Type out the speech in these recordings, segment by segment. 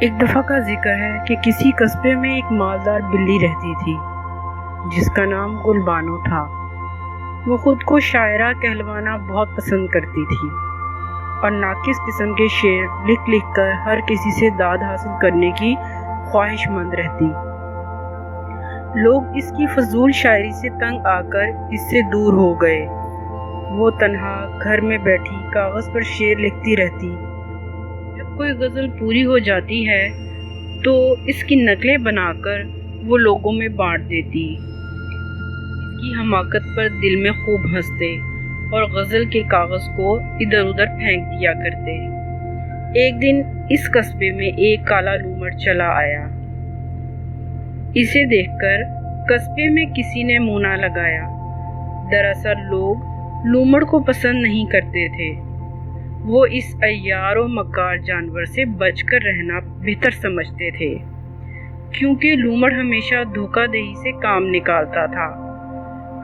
ایک دفعہ کا ذکر ہے کہ کسی قصبے میں ایک مالدار بلی رہتی تھی جس کا نام گل بانو تھا۔ وہ خود کو شاعرہ کہلوانا بہت پسند کرتی تھی اور ناقص قسم کے شعر لکھ لکھ کر ہر کسی سے داد حاصل کرنے کی خواہش مند رہتی۔ لوگ اس کی فضول شاعری سے تنگ آ کر اس سے دور ہو گئے۔ وہ تنہا گھر میں بیٹھی کاغذ پر شعر لکھتی رہتی۔ جب کوئی غزل پوری ہو جاتی ہے تو اس کی نقلیں بنا کر وہ لوگوں میں بانٹ دیتی۔ اس کی حماقت پر دل میں خوب ہنستے اور غزل کے کاغذ کو ادھر ادھر پھینک دیا کرتے۔ ایک دن اس قصبے میں ایک کالا لومڑ چلا آیا۔ اسے دیکھ کر قصبے میں کسی نے منہ نہ لگایا۔ دراصل لوگ لومڑ کو پسند نہیں کرتے تھے۔ وہ اس عیار و مکار جانور سے بچ کر رہنا بہتر سمجھتے تھے، کیونکہ لومڑ ہمیشہ دھوکہ دہی سے کام نکالتا تھا۔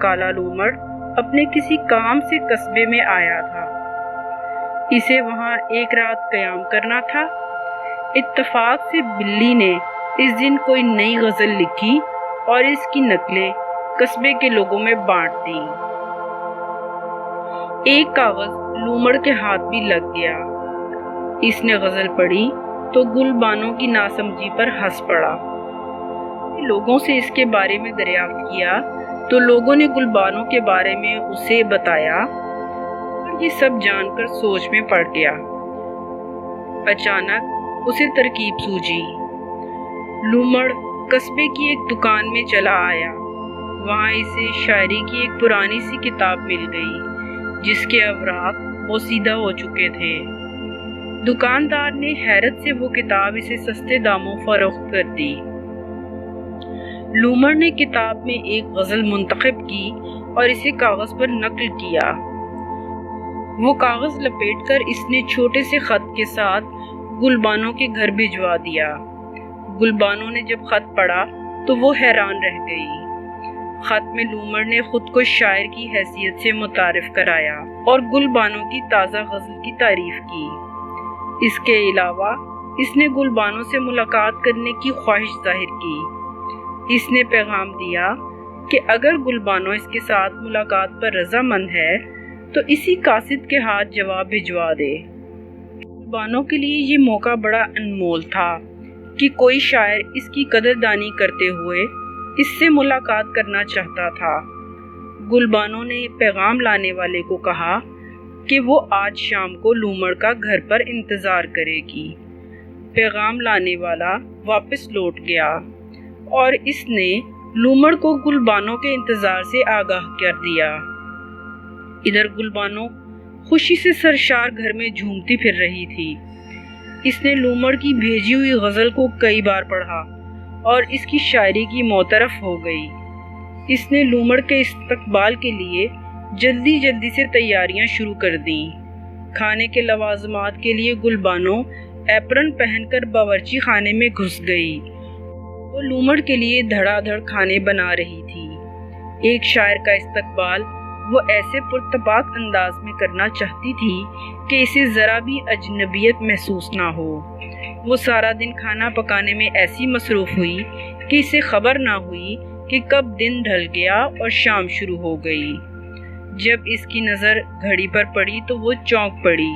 کالا لومڑ اپنے کسی کام سے قصبے میں آیا تھا۔ اسے وہاں ایک رات قیام کرنا تھا۔ اتفاق سے بلی نے اس دن کوئی نئی غزل لکھی اور اس کی نقلیں قصبے کے لوگوں میں بانٹ دیں۔ ایک کاغذ لومڑ کے ہاتھ بھی لگ گیا۔ اس نے غزل پڑھی تو گل بانو کی ناسمجھی پر ہنس پڑا۔ لوگوں سے اس کے بارے میں دریافت کیا تو لوگوں نے گل بانو کے بارے میں اسے بتایا اور یہ سب جان کر سوچ میں پڑ گیا۔ اچانک اسے ترکیب سوجھی۔ لومڑ قصبے کی ایک دکان میں چلا آیا۔ وہاں اسے شاعری کی ایک پرانی سی کتاب مل گئی جس کے اوراق بوسیدہ ہو چکے تھے۔ دکاندار نے حیرت سے وہ کتاب اسے سستے داموں فروخت کر دی۔ لومڑ نے کتاب میں ایک غزل منتخب کی اور اسے کاغذ پر نقل کیا۔ وہ کاغذ لپیٹ کر اس نے چھوٹے سے خط کے ساتھ گل بانو کے گھر بھجوا دیا۔ گل بانو نے جب خط پڑھا تو وہ حیران رہ گئی۔ خط میں لومڑ نے خود کو شاعر کی حیثیت سے متعارف کرایا اور گل بانو کی تازہ غزل کی تعریف کی۔ اس کے علاوہ اس نے گل بانو سے ملاقات کرنے کی خواہش ظاہر کی۔ اس نے پیغام دیا کہ اگر گل بانو اس کے ساتھ ملاقات پر رضامند ہے تو اسی قاصد کے ہاتھ جواب بھجوا دے۔ گل بانو کے لیے یہ موقع بڑا انمول تھا کہ کوئی شاعر اس کی قدردانی کرتے ہوئے اس سے ملاقات کرنا چاہتا تھا۔ گل بانو نے پیغام لانے والے کو کہا کہ وہ آج شام کو لومڑ کا گھر پر انتظار کرے گی۔ پیغام لانے والا واپس لوٹ گیا اور اس نے لومڑ کو گل بانو کے انتظار سے آگاہ کر دیا۔ ادھر گل بانو خوشی سے سرشار گھر میں جھومتی پھر رہی تھی۔ اس نے لومڑ کی بھیجی ہوئی غزل کو کئی بار پڑھا اور اس کی شاعری کی معترف ہو گئی۔ اس نے لومڑ کے استقبال کے لیے جلدی جلدی سے تیاریاں شروع کر دیں۔ کھانے کے لوازمات کے لیے گل بانو ایپرن پہن کر باورچی خانے میں گھس گئی۔ وہ لومڑ کے لیے دھڑا دھڑ کھانے بنا رہی تھی۔ ایک شاعر کا استقبال وہ ایسے پرتپاک انداز میں کرنا چاہتی تھی کہ اسے ذرا بھی اجنبیت محسوس نہ ہو۔ وہ سارا دن کھانا پکانے میں ایسی مصروف ہوئی کہ اسے خبر نہ ہوئی کہ کب دن ڈھل گیا اور شام شروع ہو گئی۔ جب اس کی نظر گھڑی پر پڑی تو وہ چونک پڑی۔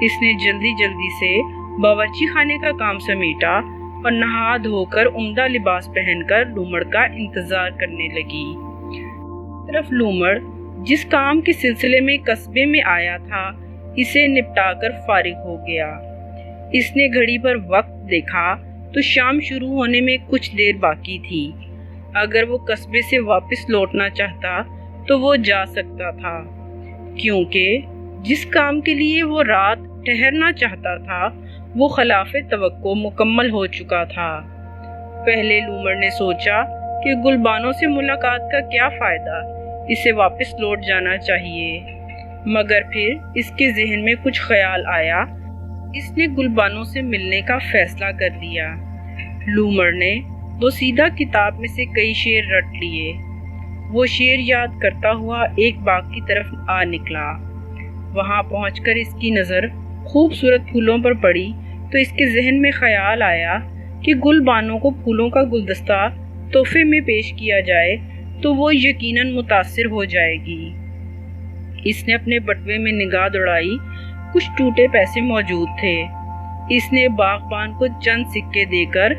اس نے جلدی جلدی سے باورچی خانے کا کام سمیٹا اور نہا دھو کر عمدہ لباس پہن کر لومڑ کا انتظار کرنے لگی۔ طرف لومڑ جس کام کے سلسلے میں قصبے میں آیا تھا اسے نپٹا کر فارغ ہو گیا۔ اس نے گھڑی پر وقت دیکھا تو شام شروع ہونے میں کچھ دیر باقی تھی۔ اگر وہ قصبے سے واپس لوٹنا چاہتا تو وہ جا سکتا تھا، کیونکہ جس کام کے لیے وہ رات ٹھہرنا چاہتا تھا وہ خلاف توقع مکمل ہو چکا تھا۔ پہلے لومڑ نے سوچا کہ گل بانو سے ملاقات کا کیا فائدہ، اسے واپس لوٹ جانا چاہیے، مگر پھر اس کے ذہن میں کچھ خیال آیا۔ اس نے گل بانو سے ملنے کا فیصلہ کر لیا۔ لومڑ نے وہ سیدھا کتاب میں سے کئی شعر رٹ لیے۔ وہ شعر یاد کرتا ہوا ایک باغ کی طرف آ نکلا۔ وہاں پہنچ کر اس کی نظر خوبصورت پھولوں پر پڑی تو تو اس کے ذہن میں خیال آیا کہ گل بانو کو پھولوں کا گلدستہ تحفے میں پیش کیا جائے تو وہ یقیناً متاثر ہو جائے گی۔ اس نے اپنے بٹوے میں نگاہ دوڑائی، کچھ ٹوٹے پیسے موجود تھے۔ اس نے باغبان کو چند سکے دے کر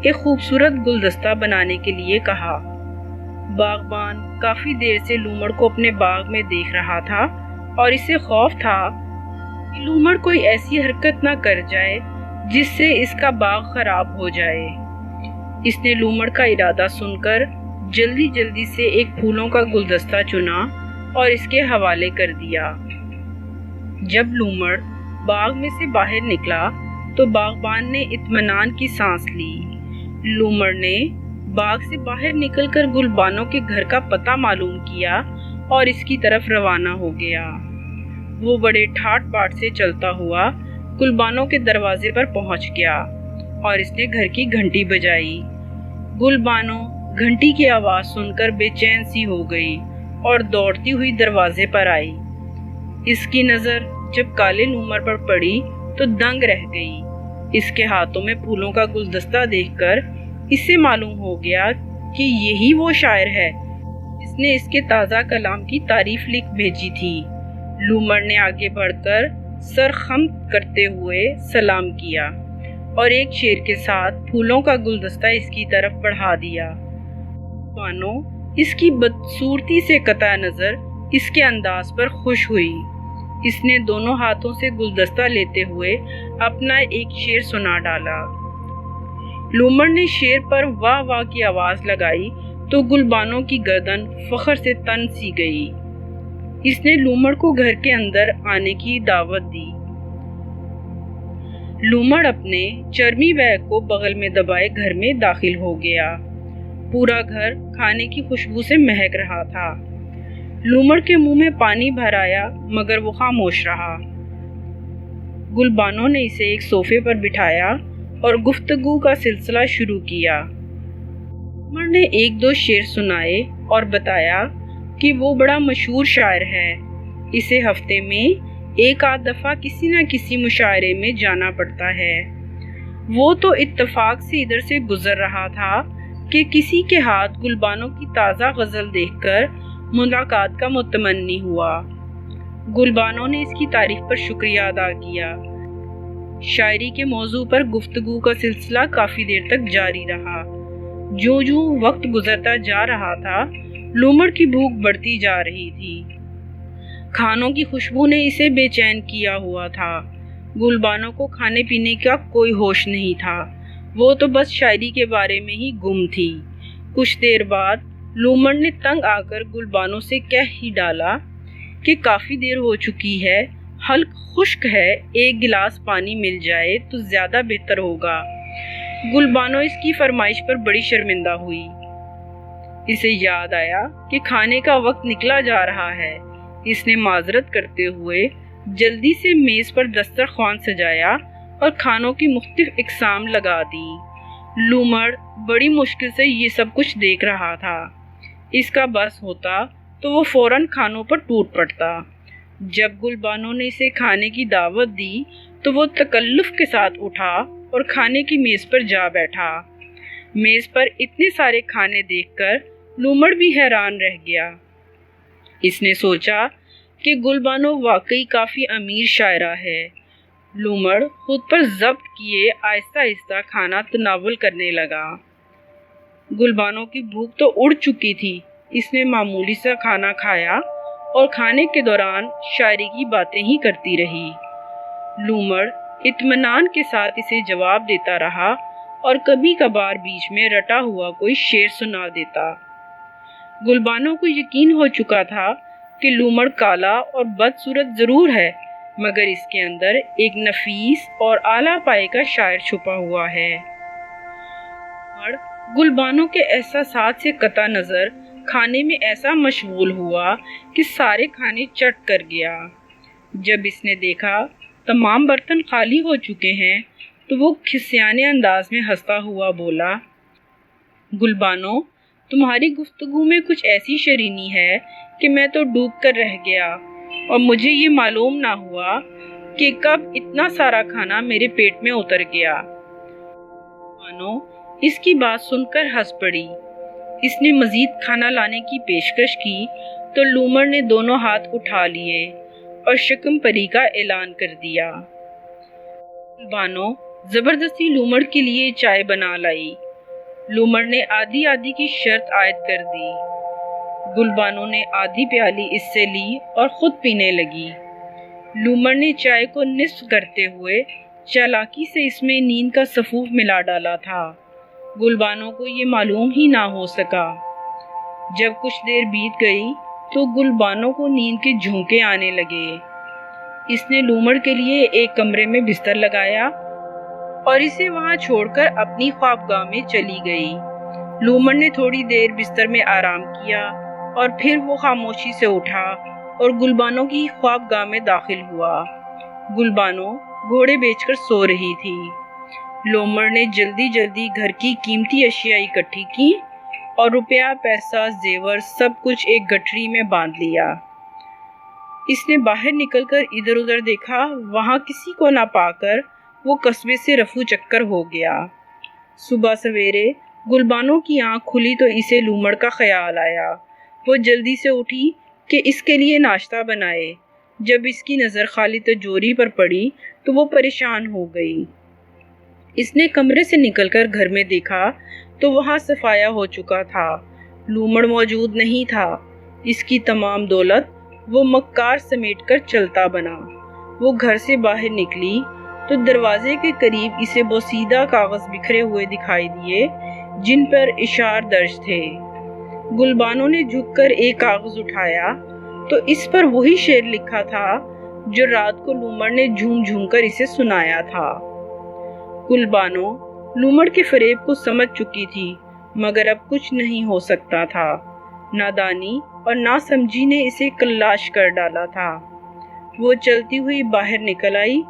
ایک خوبصورت گلدستہ بنانے کے لیے کہا۔ باغبان کافی دیر سے لومڑ کو اپنے باغ میں دیکھ رہا تھا اور اسے خوف تھا کہ لومڑ کوئی ایسی حرکت نہ کر جائے جس سے اس کا باغ خراب ہو جائے۔ اس نے لومڑ کا ارادہ سن کر جلدی سے ایک پھولوں کا گلدستہ چنا اور اس کے حوالے کر دیا۔ جب لومڑ باغ میں سے باہر نکلا تو باغبان نے اطمینان کی سانس لی۔ لومڑ نے باغ سے باہر نکل کر گل بانو کے گھر کا پتہ معلوم کیا اور اس کی طرف روانہ ہو گیا۔ وہ بڑے ٹھاٹ باٹ سے چلتا ہوا گل بانو کے دروازے پر پہنچ گیا اور اس نے گھر کی گھنٹی بجائی۔ گل بانو گھنٹی کی آواز سن کر بے چین سی ہو گئی اور دوڑتی ہوئی دروازے پر آئی۔ اس کی نظر جب کالے لومڑ پر پڑی تو دنگ رہ گئی۔ اس کے ہاتھوں میں پھولوں کا گلدستہ دیکھ کر اسے معلوم ہو گیا کہ یہی وہ شاعر ہے جس نے اس کے تازہ کلام کی تعریف لکھ بھیجی تھی۔ لومڑ نے آگے بڑھ کر سر خم کرتے ہوئے سلام کیا اور ایک شعر کے ساتھ پھولوں کا گلدستہ اس کی طرف بڑھا دیا۔ بانو اس کی بدصورتی سے قطع نظر اس کے انداز پر خوش ہوئی۔ اس نے دونوں ہاتھوں سے گلدستہ لیتے ہوئے اپنا ایک شعر سنا ڈالا۔ لومڑ نے شعر پر واہ واہ کی آواز لگائی تو گل بانو کی گردن فخر سے تن سی گئی۔ اس نے لومڑ کو گھر کے اندر آنے کی دعوت دی۔ لومڑ اپنے چرمی بیگ کو بغل میں دبائے گھر میں داخل ہو گیا۔ پورا گھر کھانے کی خوشبو سے مہک رہا تھا۔ لومڑ کے منہ میں پانی بھر آیا مگر وہ خاموش رہا۔ گل بانو نے اسے ایک صوفے پر بٹھایا اور گفتگو کا سلسلہ شروع کیا۔ لومڑ نے ایک دو شعر سنائے اور بتایا کہ وہ بڑا مشہور شاعر ہے، اسے ہفتے میں ایک آدھ دفعہ کسی نہ کسی مشاعرے میں جانا پڑتا ہے۔ وہ تو اتفاق سے ادھر سے گزر رہا تھا کہ کسی کے ہاتھ گل بانو کی تازہ غزل دیکھ کر ملاقات کا متمنی ہوا۔ گل بانو نے اس کی تعریف پر شکریہ ادا کیا۔ شاعری کے موضوع پر گفتگو کا سلسلہ کافی دیر تک جاری رہا۔ جو وقت گزرتا جا رہا تھا لومڑ کی بھوک بڑھتی جا رہی تھی۔ کھانوں کی خوشبو نے اسے بے چین کیا ہوا تھا۔ گل بانو کو کھانے پینے کا کوئی ہوش نہیں تھا، وہ تو بس شاعری کے بارے میں ہی گم تھی۔ کچھ دیر بعد لومڑ نے تنگ آ کر گل بانو سے کہہ ہی ڈالا کہ کافی دیر ہو چکی ہے، حلق خشک ہے، ایک گلاس پانی مل جائے تو زیادہ بہتر ہوگا۔ گل بانو اس کی فرمائش پر بڑی شرمندہ ہوئی۔ اسے یاد آیا کہ کھانے کا وقت نکلا جا رہا ہے۔ اس نے معذرت کرتے ہوئے جلدی سے میز پر دسترخوان سجایا اور کھانوں کی مختلف اقسام لگا دی۔ لومڑ بڑی مشکل سے یہ سب کچھ دیکھ رہا تھا۔ اس کا بس ہوتا تو وہ فوراً کھانوں پر ٹوٹ پڑتا۔ جب گل بانو نے اسے کھانے کی دعوت دی تو وہ تکلف کے ساتھ اٹھا اور کھانے کی میز پر جا بیٹھا۔ میز پر اتنے سارے کھانے دیکھ کر لومڑ بھی حیران رہ گیا۔ اس نے سوچا کہ گل بانو واقعی کافی امیر شاعرہ ہے۔ لومڑ خود پر ضبط کیے آہستہ آہستہ کھانا تناول کرنے لگا۔ گل بانو کی بھوک تو اڑ چکی تھی۔ اس نے معمولی سا کھانا کھایا اور کھانے کے دوران شاعری کی باتیں ہی کرتی رہی۔ لومڑ اطمینان کے ساتھ اسے جواب دیتا رہا اور کبھی کبھار بیچ میں رٹا ہوا کوئی شعر سنا دیتا۔ گل بانو کو یقین ہو چکا تھا کہ لومڑ کالا اور بدصورت ضرور ہے مگر اس کے اندر ایک نفیس اور اعلیٰ پائے کا شاعر چھپا ہوا ہے۔ لومڑ گل بانو کے احساسات سے قطع نظر کھانے میں ایسا مشغول ہوا کہ سارے کھانے چٹ کر گیا۔ جب اس نے دیکھا تمام برتن خالی ہو چکے ہیں تو وہ کھسیانے انداز میں ہنستا ہوا بولا، گل بانو تمہاری گفتگو میں کچھ ایسی شرینی ہے کہ میں تو ڈوب کر رہ گیا اور مجھے یہ معلوم نہ ہوا کہ کب اتنا سارا کھانا میرے پیٹ میں اتر گیا۔ بانو اس کی بات سن کر ہنس پڑی۔ اس نے مزید کھانا لانے کی پیشکش کی تو لومڑ نے دونوں ہاتھ اٹھا لیے اور شکم پری کا اعلان کر دیا۔ بانو زبردستی لومڑ کے لیے چائے بنا لائی۔ لومڑ نے آدھی آدھی کی شرط عائد کر دی۔ گلبانو نے آدھی پیالی اس سے لی اور خود پینے لگی۔ لومڑ نے چائے کو نصف کرتے ہوئے چالاکی سے اس میں نیند کا سفوف ملا ڈالا تھا۔ گلبانو کو یہ معلوم ہی نہ ہو سکا۔ جب کچھ دیر بیت گئی تو گلبانو کو نیند کے جھونکے آنے لگے۔ اس نے لومڑ کے لیے ایک کمرے میں بستر لگایا اور اسے وہاں چھوڑ کر اپنی خوابگاہ میں چلی گئی۔ لومڑ نے تھوڑی دیر بستر میں آرام کیا اور پھر وہ خاموشی سے اٹھا اور گلبانو کی خوابگاہ میں داخل ہوا۔ گلبانو گھوڑے بیچ کر سو رہی تھی۔ لومڑ نے جلدی جلدی گھر کی قیمتی اشیاء اکٹھی کی اور روپیہ، پیسہ، زیور سب کچھ ایک گٹھڑی میں باندھ لیا۔ اس نے باہر نکل کر ادھر ادھر دیکھا، وہاں کسی کو نہ پا کر وہ قصبے سے رفو چکر ہو گیا۔ صبح سویرے گلبانو کی آنکھ کھلی تو اسے لومڑ کا خیال آیا۔ وہ جلدی سے اٹھی کہ اس کے لیے ناشتہ بنائے۔ جب اس کی نظر خالی تجوری پر پڑی تو وہ پریشان ہو گئی۔ اس نے کمرے سے نکل کر گھر میں دیکھا تو وہاں صفایا ہو چکا تھا۔ لومڑ موجود نہیں تھا۔ اس کی تمام دولت وہ مکار سمیٹ کر چلتا بنا۔ وہ گھر سے باہر نکلی تو دروازے کے قریب اسے بوسیدہ کاغذ بکھرے ہوئے دکھائی دیے جن پر اشعار درج تھے۔ گلبانو نے جھک کر ایک کاغذ اٹھایا تو اس پر وہی شعر لکھا تھا جو رات کو لومڑ نے جھوم جھوم کر اسے سنایا تھا۔ گلبانو لومڑ کے فریب کو سمجھ چکی تھی مگر اب کچھ نہیں ہو سکتا تھا۔ نادانی اور ناسمجھی نے اسے کلاش کر ڈالا تھا۔ وہ چلتی ہوئی باہر نکل آئی۔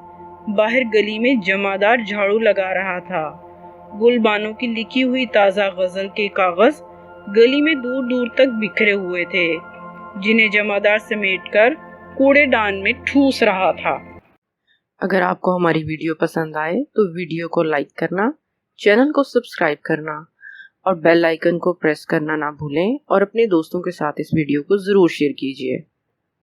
باہر گلی میں جمعدار جھاڑو لگا رہا تھا۔ گلبانو کی لکھی ہوئی تازہ غزل کے کاغذ گلی میں دور دور تک بکھرے ہوئے تھے جنہیں جمعدار سمیٹ کر کوڑے دان میں ٹھوس رہا تھا۔ اگر آپ کو ہماری ویڈیو پسند آئے تو ویڈیو کو لائک کرنا، چینل کو سبسکرائب کرنا اور بیل آئیکن کو پریس کرنا نہ بھولیں اور اپنے دوستوں کے ساتھ اس ویڈیو کو ضرور شیئر کیجیے۔